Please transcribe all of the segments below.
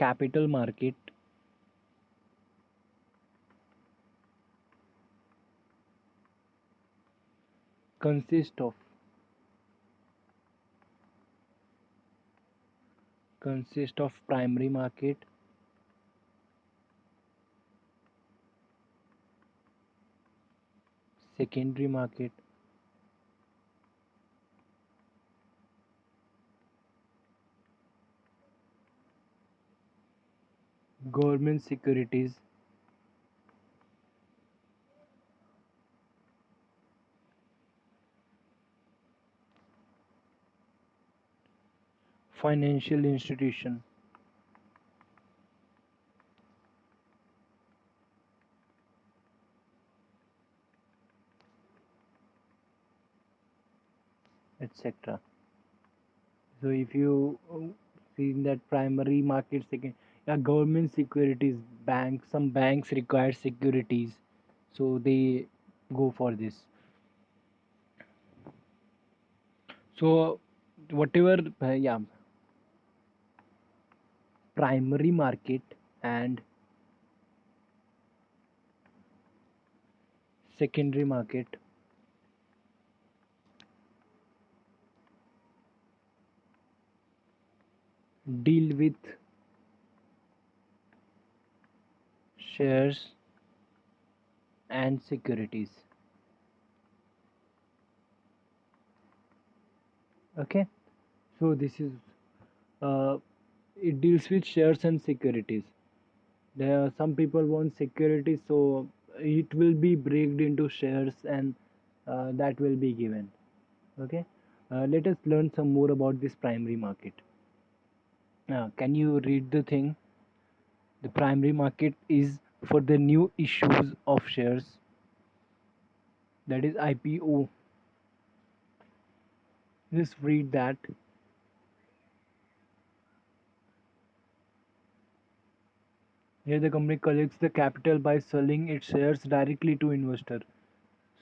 capital market consists of primary market, secondary market, government securities, financial institution, etc. So if you see in that primary market, second, yeah, government securities, banks, some banks require securities, so they go for this. So whatever, yeah, primary market and secondary market deal with shares and securities. Okay, so this is uh, it deals with shares and securities. There are some people want securities, so it will be breaked into shares and that will be given. Okay, let us learn some more about this primary market. Can you read the thing? The primary market is for the new issues of shares, that is IPO. Just read that. Here the company collects the capital by selling its shares directly to investor.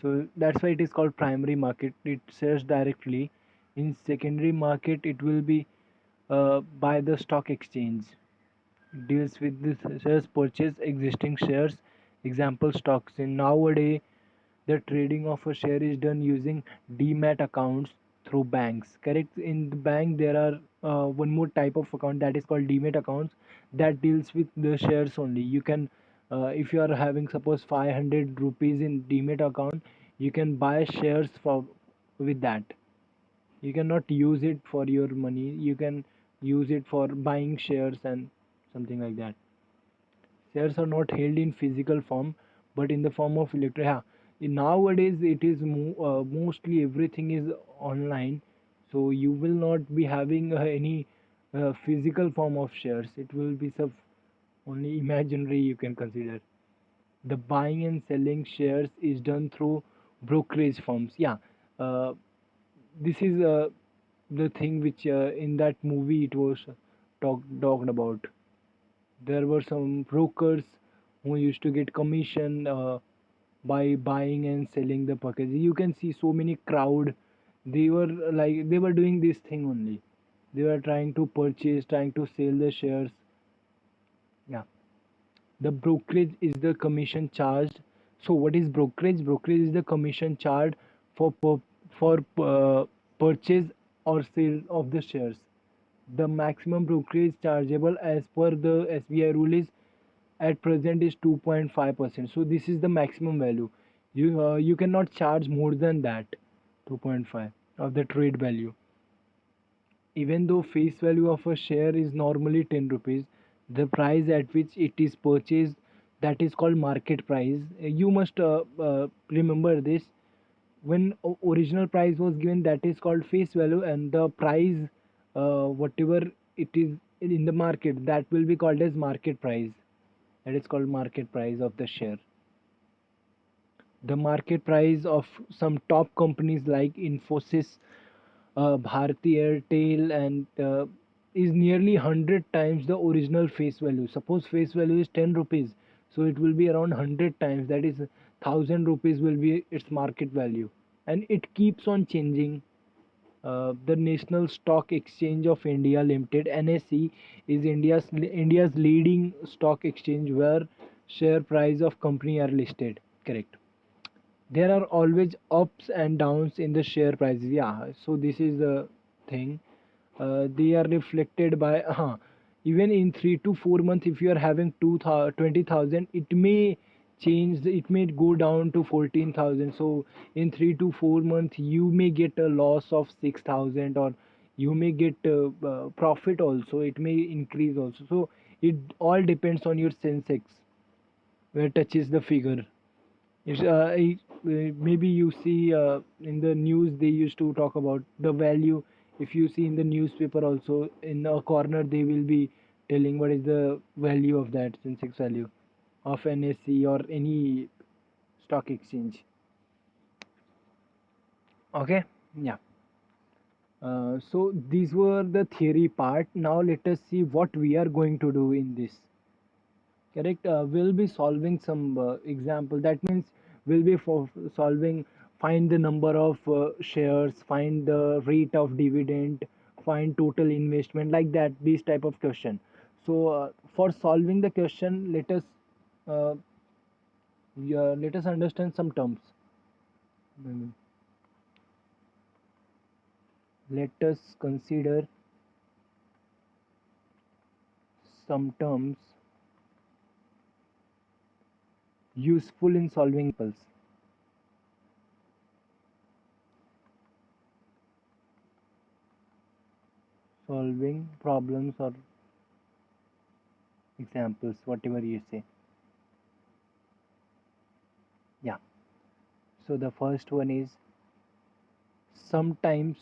So that's why it is called primary market. It sells directly. In secondary market, it will be by the stock exchange. It deals with the shares purchase existing shares. Example stocks. In nowadays, the trading of a share is done using demat accounts through banks. Correct? In the bank, there are one more type of account that is called demat accounts that deals with the shares only. You can, if you are having suppose 500 rupees in demat account, you can buy shares for with that. You cannot use it for your money. You can use it for buying shares and something like that. Shares are not held in physical form, but in the form of electronic. Yeah. Nowadays, it is mostly everything is online, so you will not be having any physical form of shares. It will be some only imaginary you can consider. The buying and selling shares is done through brokerage firms. Yeah, uh, this is the thing which in that movie it was talked about. There were some brokers who used to get commission by buying and selling the packages. You can see so many crowd. They were they were doing this thing only. They were trying to purchase, trying to sell the shares. Yeah. The brokerage is the commission charged. So what is brokerage? Brokerage is the commission charged for purchase or sale of the shares. The maximum brokerage chargeable as per the SBI rule is at present is 2.5%. So this is the maximum value. You cannot charge more than that, 2.5 of the trade value. Even though face value of a share is normally 10 rupees, the price at which it is purchased, that is called market price. You must remember this. When original price was given, that is called face value, and the price, whatever it is in the market, that will be called as market price. That is called market price of the share. The market price of some top companies like Infosys, Bharti Airtel, and is nearly 100 times the original face value. Suppose face value is 10 rupees, so it will be around 100 times. That is 1000 rupees will be its market value, and it keeps on changing. The National Stock Exchange of India Limited (NSE) is India's leading stock exchange where share price of company are listed. Correct. There are always ups and downs in the share prices. Yeah, so this is the thing. They are reflected by even in 3 to 4 months. If you are having 20,000, it may change. It may go down to 14,000. So in 3 to 4 months, you may get a loss of 6,000, or you may get profit also. It may increase also. So it all depends on your sensex where touches the figure. Maybe you see in the news they used to talk about the value. If you see in the newspaper also, in a corner they will be telling what is the value of that Sensex value of NSE or any stock exchange. Okay, yeah. So these were the theory part. Now let us see what we are going to do in this. Correct. We'll be solving some example. That means we'll be for solving, find the number of shares, find the rate of dividend, find total investment, like that, these type of question. So for solving the question, uh, yeah, let us understand some terms. Mm, Let us consider some terms useful in solving pulse. Solving problems or examples, whatever you say. Yeah. So the first one is, sometimes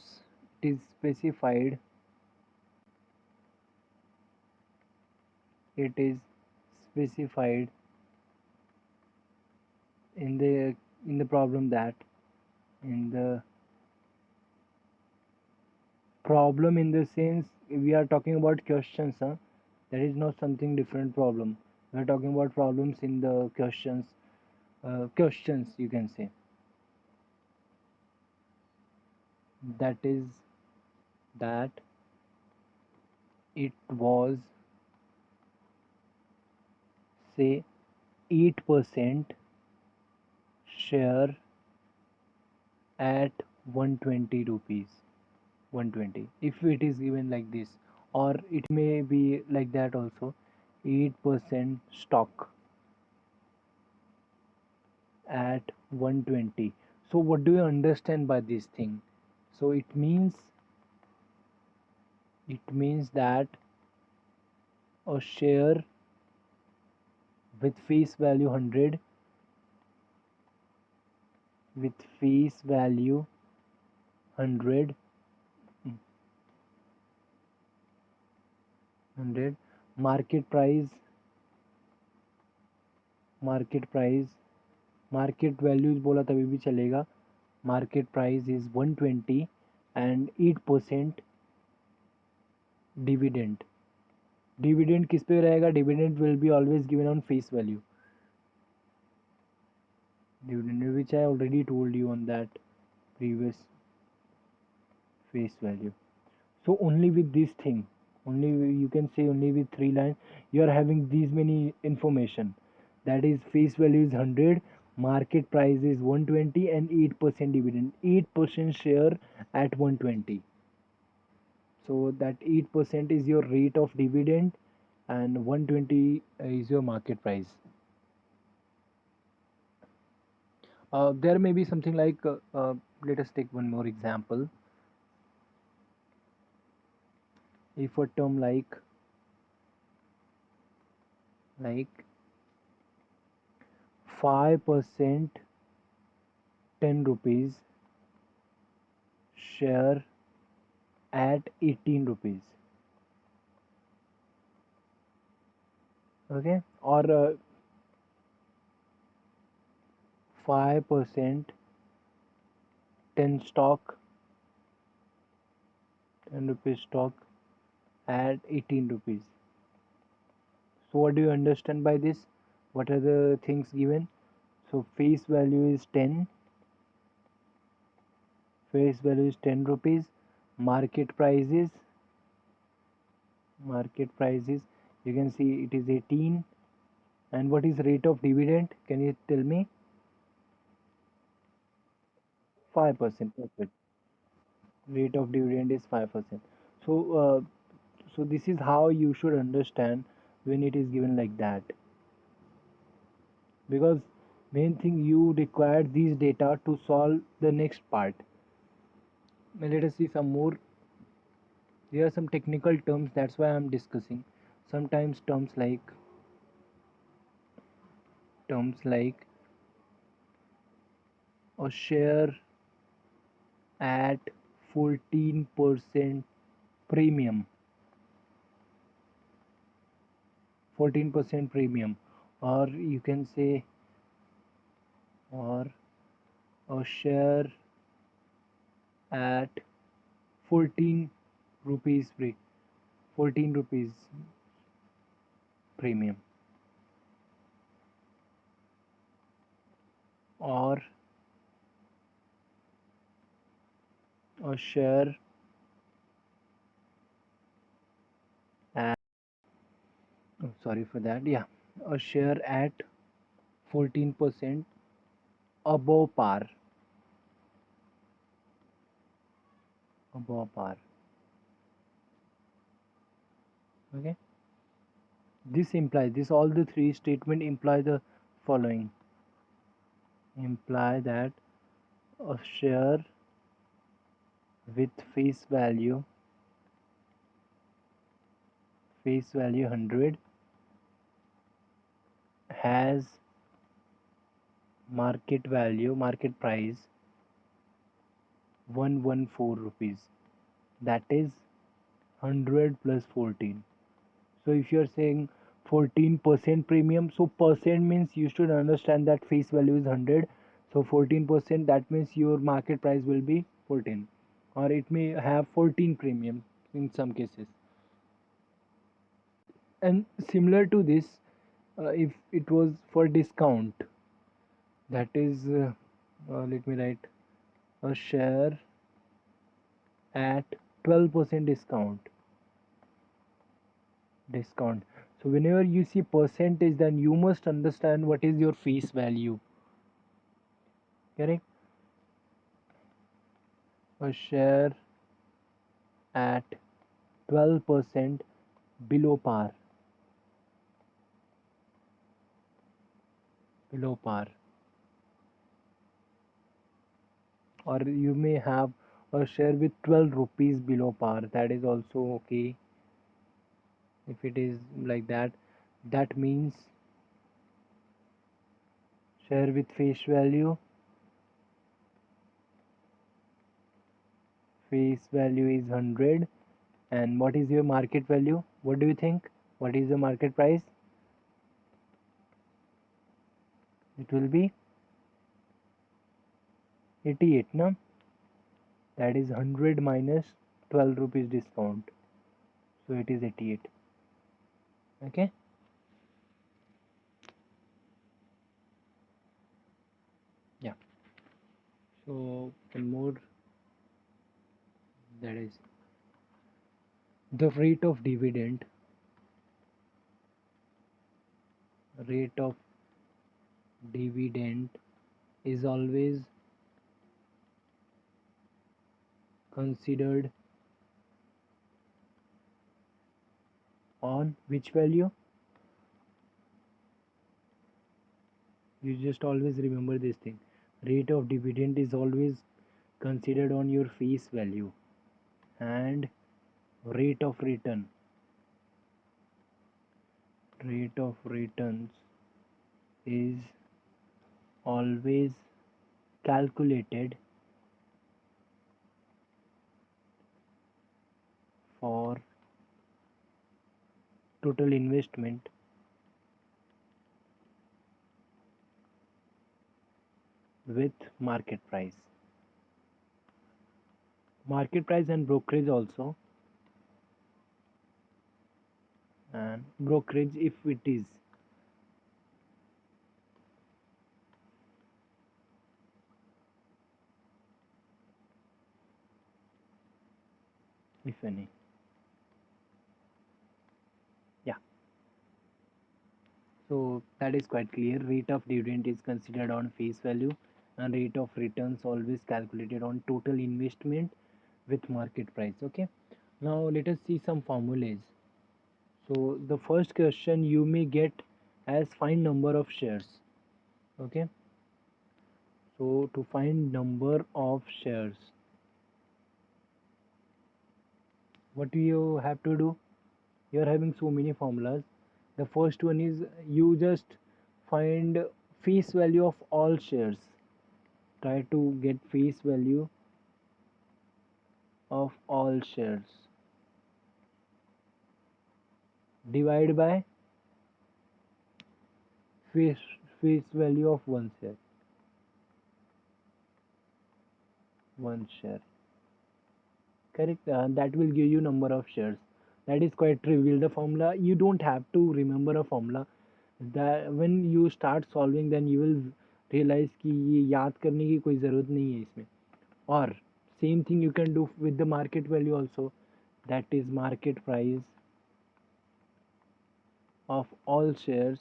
it is specified, it is specified in the problem that, in the problem, in the sense we are talking about questions, huh? That is not something different problem. We are talking about problems in the questions, questions you can say. That is that it was, say, 8% share at 120 rupees. 120, if it is given like this, or it may be like that also. 8% stock at 120. So what do you understand by this thing? So it means that a share with face value 100, with face value 100, 100, market price, market price, market values बोला तभी भी चलेगा. Market price is 120 and 8% dividend. Dividend किस पे रहेगा? Dividend will be always given on face value. Dividend, which I already told you on that previous face value. So only with this thing, only you can say only with 3 lines, you are having these many information. That is, face value is 100, market price is 120, and 8% dividend. 8% share at 120. So that 8% is your rate of dividend, and 120 is your market price. There may be something like, let us take one more example. If a term like 5% 10 rupees share at 18 rupees. Okay, or 5% 10 stock, 10 rupees stock at 18 rupees. So what do you understand by this? What are the things given? So face value is 10, face value is 10 rupees, market prices, market prices, you can see it is 18. And what is rate of dividend, can you tell me? 5%. Perfect. Rate of dividend is 5%. So so this is how you should understand when it is given like that, because main thing you require these data to solve the next part. Now let us see some more. There are some technical terms, that's why I'm discussing. Sometimes terms like a share at 14% premium, 14% premium, or you can say, or a share at 14 rupees free, 14 rupees premium, or a share at, oh, sorry for that, yeah, a share at 14% above par, above par. Okay, this implies, this all the three statement imply the following, imply that a share with face value 100 has market price 114 rupees, that is 100 plus 14. So if you're saying 14% premium, so percent means you should understand that face value is 100, so 14%, that means your market price will be 14, or it may have 14 premium in some cases. And similar to this, if it was for discount, that is let me write, a share at 12% discount. So whenever you see percentage, then you must understand what is your face value, correct? A share at 12% below par, below par, or you may have a share with 12 rupees below par, that is also okay. If it is like that, that means share with face value is 100, and what is your market value, what do you think, what is the market price? It will be 88, no? That is 100 minus 12 rupees discount, so it is 88. Okay, yeah. So one more, that is the rate of dividend is always considered on which value? You just always remember this thing. Rate of dividend is always considered on your face value, and rate of returns is always calculated for total investment with market price and brokerage also, and brokerage if it is if any. Yeah, so that is quite clear. Rate of dividend is considered on face value, and rate of returns always calculated on total investment with market price. Okay, now let us see some formulas. So the first question you may get as find number of shares. Okay, so to find number of shares, what you have to do? You are having so many formulas. The first one is you just find face value of all shares. Try to get face value of all shares. Divide by face face value of one share. One share. Correct. That will give you number of shares. That is quite trivial. The formula, you don't have to remember a formula. That when you start solving, then you will realize कि ये याद करने की कोई ज़रूरत नहीं है इसमें. Or same thing you can do with the market value also. That is market price of all shares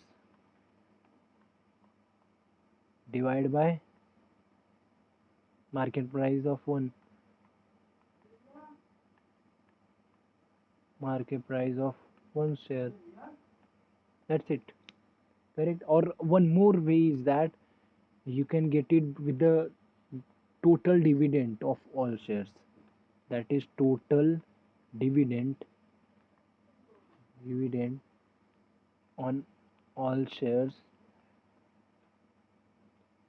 divided by market price of one. Market price of one share. That's it. Correct. Or one more way is that you can get it with the total dividend of all shares. That is total dividend dividend on all shares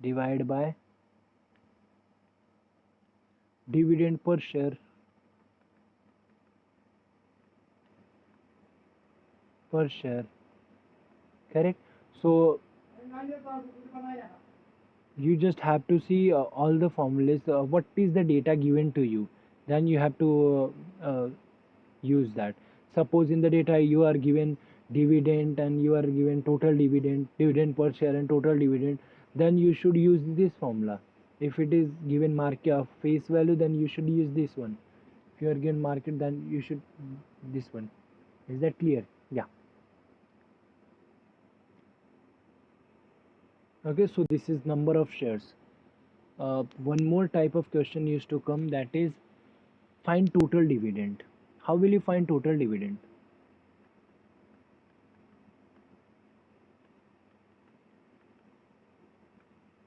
divided by dividend per share. Correct. So you just have to see all the formulas, what is the data given to you, then you have to use that. Suppose in the data you are given dividend and you are given total dividend per share and total dividend, then you should use this formula. If it is given market face value, then you should use this one. If you are given market, then you should this one. Is that clear? Yeah. Okay, so this is number of shares. One more type of question used to come, that is find total dividend. How will you find total dividend?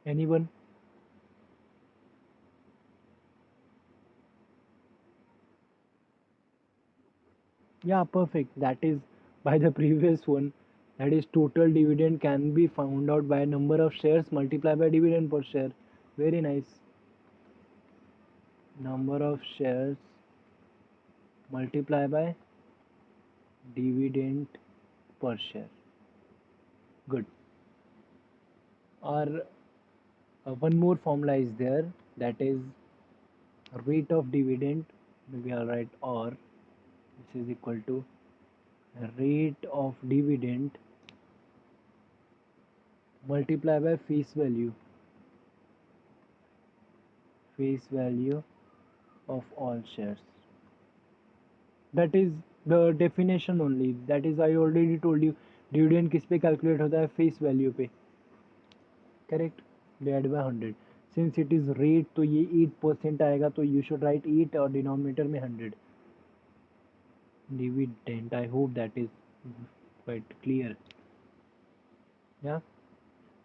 Anyone? Yeah, perfect. That is by the previous one. That is total dividend can be found out by number of shares multiplied by dividend per share. Very nice. Number of shares multiplied by dividend per share. Good. Or one more formula is there, that is rate of dividend. Maybe I'll write or, which is equal to rate of dividend multiplied by face value of all shares. That is the definition only. That is, I already told you dividend किस पे calculate होता है, face value पे. Correct. Divide by 100. Since it is rate तो ये 8% आएगा, तो you should write 8 और डिनोमिनेटर में 100. Dividend, I hope that is quite clear. Yeah.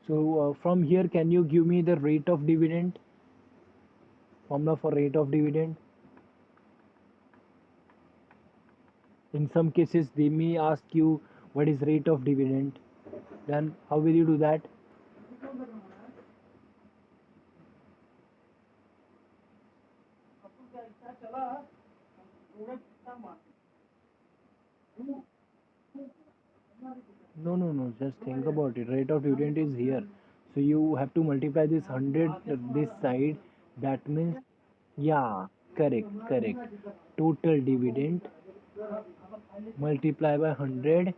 So from here, can you give me the rate of dividend? Formula for rate of dividend. In some cases, they may ask you what is rate of dividend. Then how will you do that? No, no, no. Just think about it. Rate of dividend is here. So you have to multiply this 100 this side. That means, yeah, correct, correct. Total dividend multiply by 100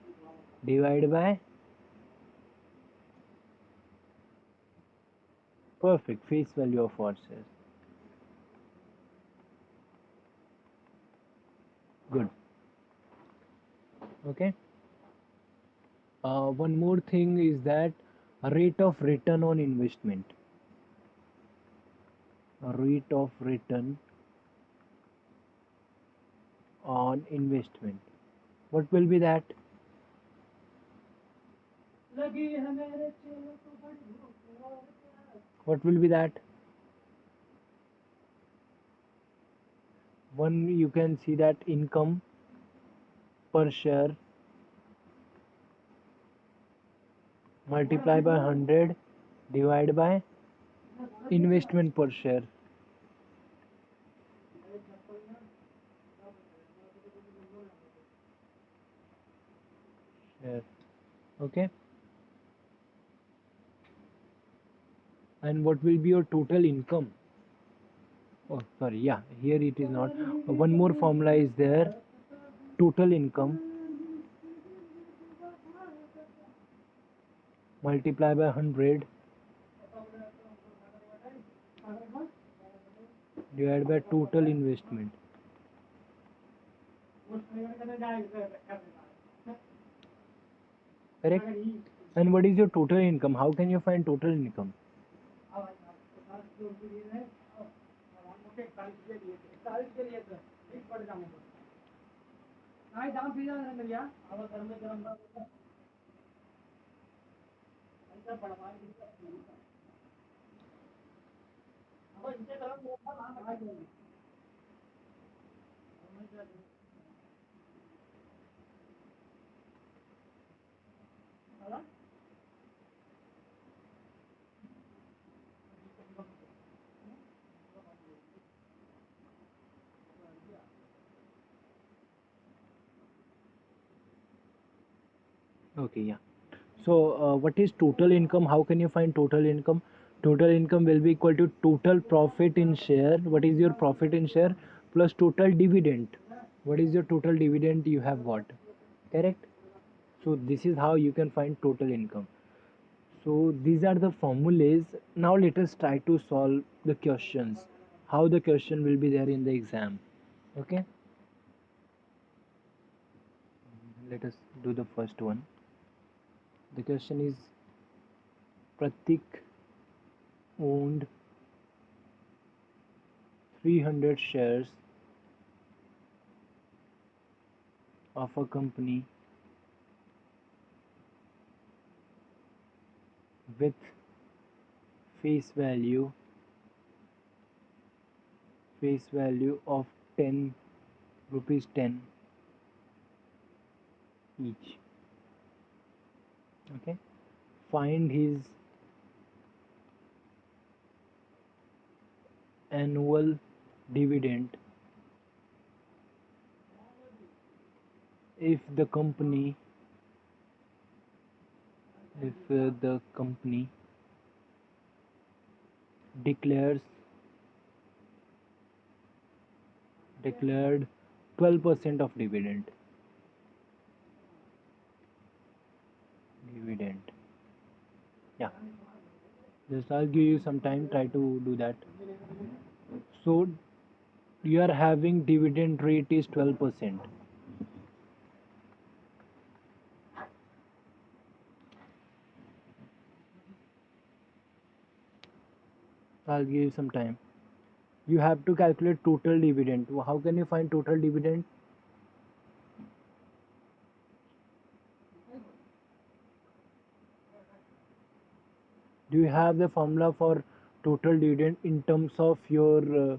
divide by perfect face value of what shares. Good. Okay. One more thing is that rate of return on investment. Rate of return on investment. What will be that? What will be that? One, you can see that income per share multiply by 100 divide by investment per share. Okay. And what will be your total income? Oh, sorry. Yeah, here it is not. One more formula is there. Total income multiply by 100 divided by total investment. Correct? And what is your total income? How can you find total income? Okay, yeah. So, what is total income? How can you find total income? Total income will be equal to total profit in share. What is your profit in share plus total dividend? What is your total dividend you have got? Correct? So, this is how you can find total income. So, these are the formulas. Now, let us try to solve the questions. How the question will be there in the exam. Okay? Let us do the first one. The question is Pratik owned 300 shares of a company with face value of 10 rupees 10 each. Okay, find his annual dividend if the company declares declared 12% of dividend. Yeah, just I'll give you some time, try to do that. So you are having dividend rate is 12%. I'll give you some time. You have to calculate total dividend. How can you find total dividend? Do you have the formula for total dividend in terms of your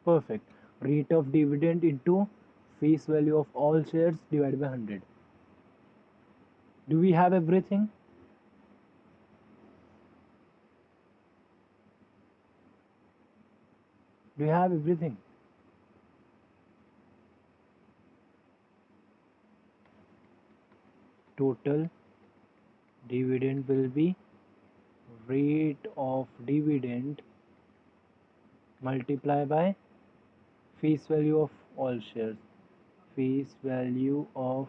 perfect rate of dividend into face value of all shares divided by 100? Do we have everything? Do you have everything? Total dividend will be rate of dividend multiply by face value of all shares. Face value of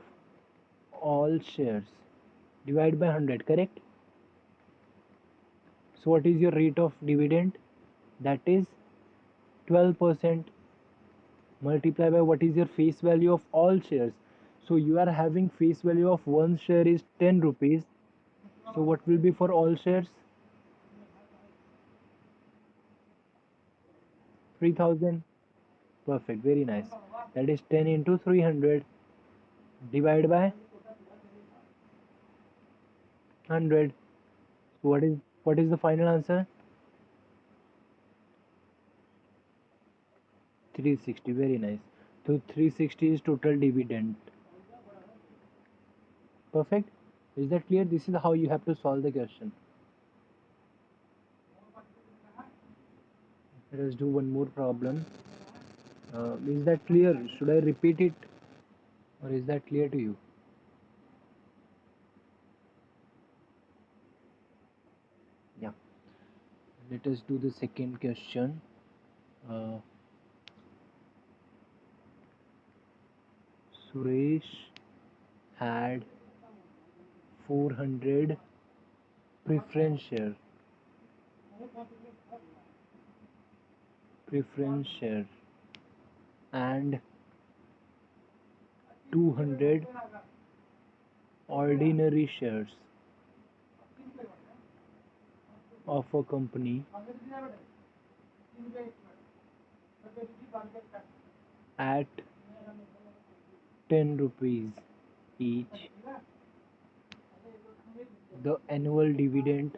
all shares divide by 100, correct? So what is your rate of dividend? That is 12% multiply by what is your face value of all shares. So you are having face value of one share is 10 rupees. So what will be for all shares? 3000. Perfect, very nice. That is 10 into 300 divide by 100. So what is the final answer? 360. Very nice. So 360 is total dividend. Perfect. Is that clear? This is how you have to solve the question. Let us do one more problem. Is that clear? Should I repeat it, or is that clear to you? Yeah. Let us do the second question. Uh, Suresh had 400 preference share. Preference share and 200 ordinary shares of a company at 10 rupees each. The annual dividend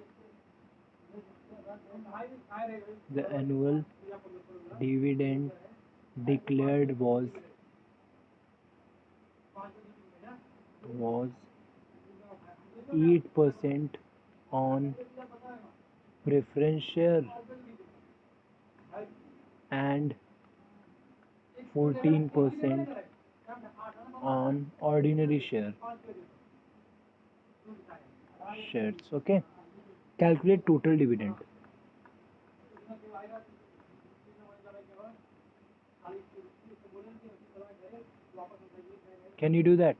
declared was 8% on preference share and 14% on ordinary shares. Okay. Calculate total dividend. Can you do that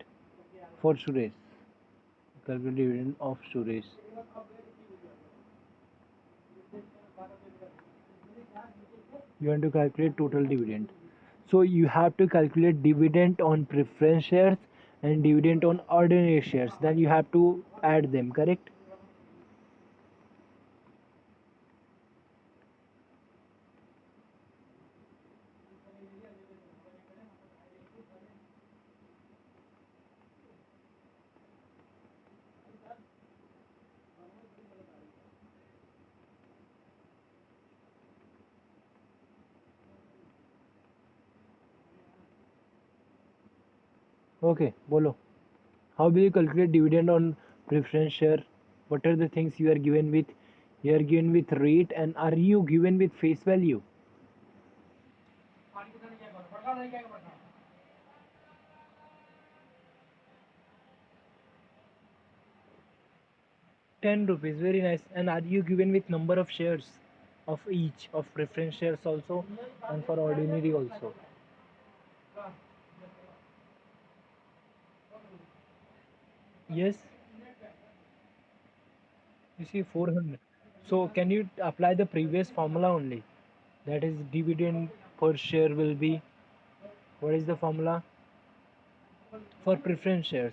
for Suresh? Calculate dividend of Suresh. You want to calculate total dividend. So you have to calculate dividend on preference shares and dividend on ordinary shares. Then you have to add them, correct? Okay, bolo. How will you calculate dividend on preference share? What are the things you are given with? You are given with rate, and are you given with face value? 10 rupees, very nice. And are you given with number of shares of each of preference shares also and for ordinary also? Yes, you see 400. So can you apply the previous formula only? That is dividend per share will be, what is the formula for preference shares?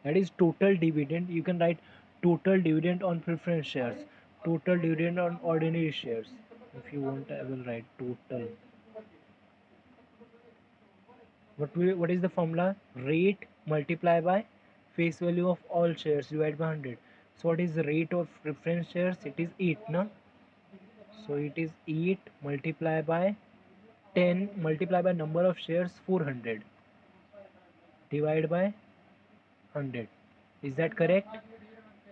That is total dividend. You can write total dividend on preference shares, total dividend on ordinary shares. If you want, I will write total. What is the formula? Rate multiply by face value of all shares divided by 100. So what is the rate of preference shares? It is 8, no? So it is 8 multiply by 10 multiply by number of shares 400 divide by 100. Is that correct?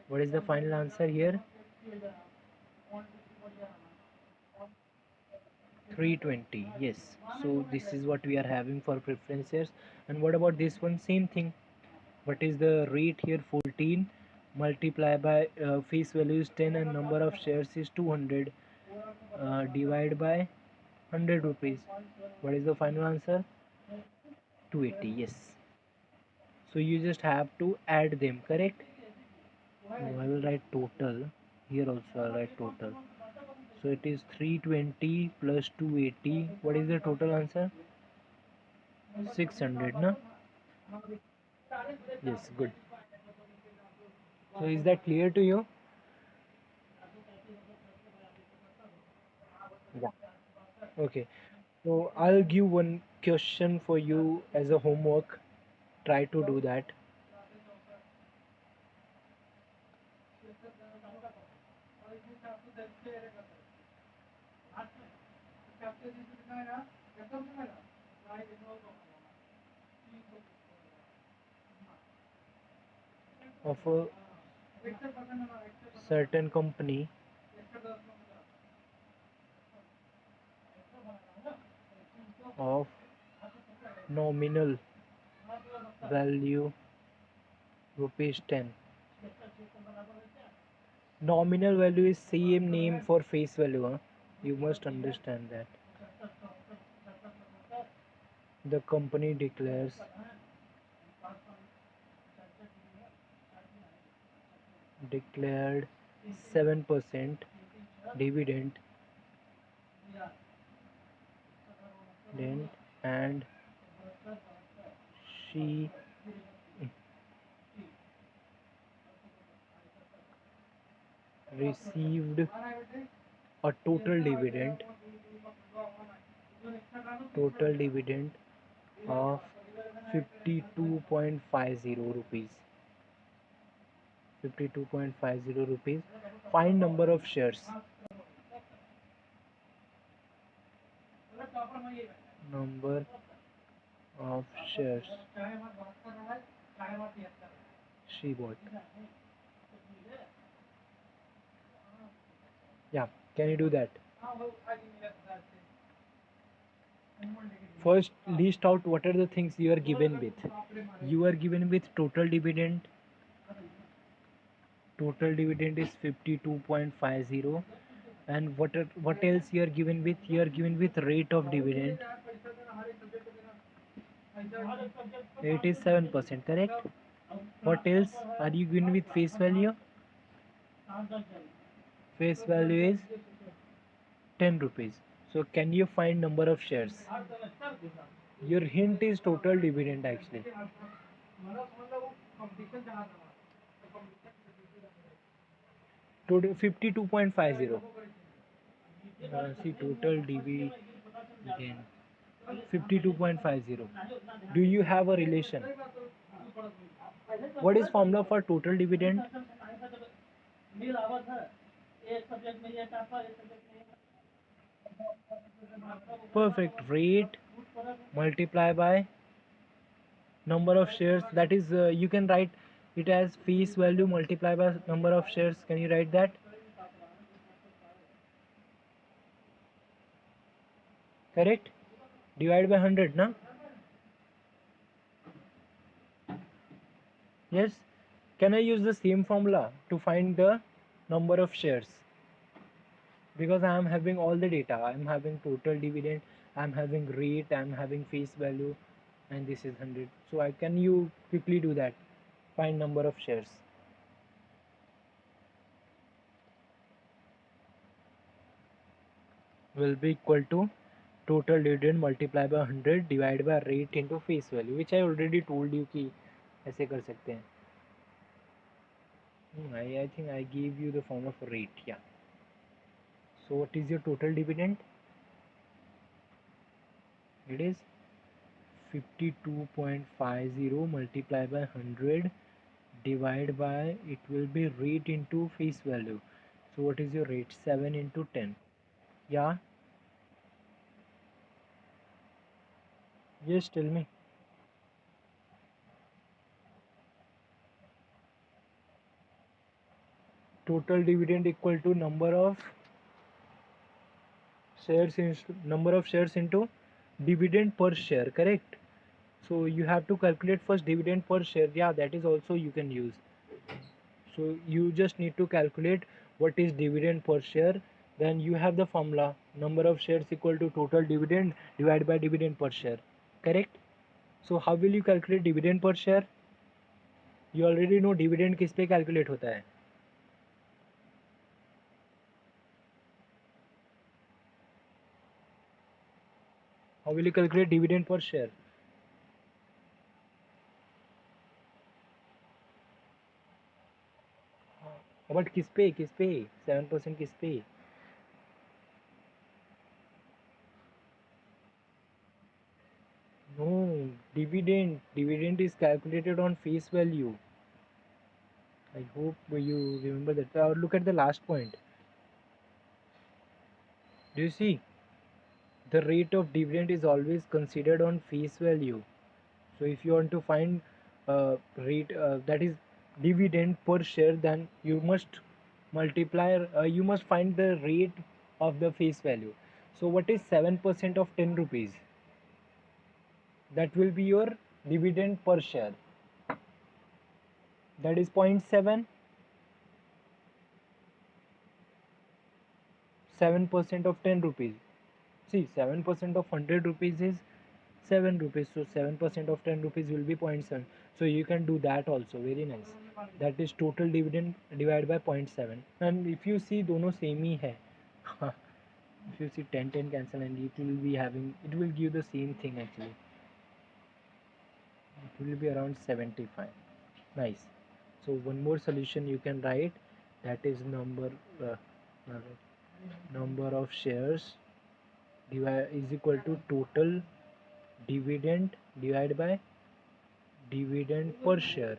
What is the final answer here? 320. Yes. So this is what we are having for preferences. And what about this one? Same thing. What is the rate here? 14 multiply by face value is 10 and number of shares is 200 divide by 100 rupees. What is the final answer? 280. Yes. So you just have to add them, correct? I will write total. Here also I'll write total. So it is 320 plus 280. What is the total answer? 600, no? Yes, good. So is that clear to you? Yeah. Okay. So I'll give one question for you as a homework. Try to do that. Of a certain company of nominal value rupees 10. Nominal value is same name for face value. Huh? You must understand that. The company declared 7% dividend then and she received a total dividend of 52.50 rupees. 52.50 rupees. Find number of shares. Number of shares she bought. Yeah, can you do that? First, list out what are the things you are given with. You are given with total dividend. Total dividend is 52.50. And what else you are given with? You are given with rate of dividend. It is 7%, correct? What else are you given with face value? Face value is 10 rupees. So can you find number of shares? Your hint is total dividend actually. Total 52.50. See total dividend 52.50. Do you have a relation? What is formula for total dividend? Perfect. Rate multiply by number of shares. That is, you can write it as face value multiply by number of shares. Can you write that? Correct? Divide by 100, na? Yes. Can I use the same formula to find the number of shares? Because I am having all the data. I am having total dividend, I am having rate, I am having face value, and this is 100. So I can you quickly do that? Find number of shares. Will be equal to total dividend multiply by 100 divided by rate into face value, which I already told you कि ऐसे कर सकते हैं. I think I gave you the formula for rate. Yeah. So what is your total dividend? It is 52.50 multiplied by 100 divided by, it will be rate into face value. So what is your rate? 7 into 10. Yeah. Yes, tell me. Total dividend equal to number of shares into dividend per share, correct? So you have to calculate first dividend per share. Yeah, that is also you can use. So you just need to calculate what is dividend per share. Then you have the formula number of shares equal to total dividend divided by dividend per share. Correct? So how will you calculate dividend per share? You already know dividend किस पे calculate होता है. How will you calculate dividend per share? But किस पे 7% किस पे? No, dividend is calculated on face value. I hope you remember that. Look at the last point. Do you see? The rate of dividend is always considered on face value. So if you want to find rate that is dividend per share, then you must you must find the rate of the face value. So what is 7% of 10 rupees? That will be your dividend per share. That is 0.7. 7% of 10 rupees. See, 7% of 100 rupees is 7 rupees. So 7% of 10 rupees will be zero point 0.7. So you can do that also. Very nice. That is total dividend divided by zero point 0.7. And if you see, दोनों same ही है. If you see 10 cancel and it will give the same thing actually. It will be around 75. Nice. So one more solution you can write, that is uh, number of shares is equal to total dividend divided by dividend per share.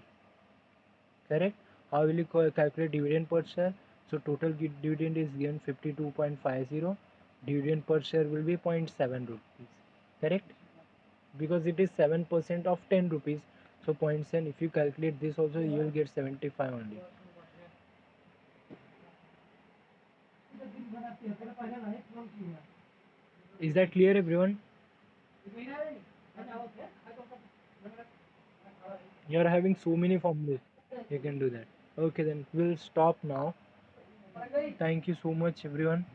Correct? How will you calculate dividend per share? So total dividend is given 52.50. Dividend per share will be zero point 0.7 rupees. Correct? Because it is 7% of 10 rupees. So 0.7, if you calculate this also, you will get 75 only. Is that clear, everyone? You are having so many formulas. You can do that. Okay, then we'll stop now. Thank you so much, everyone.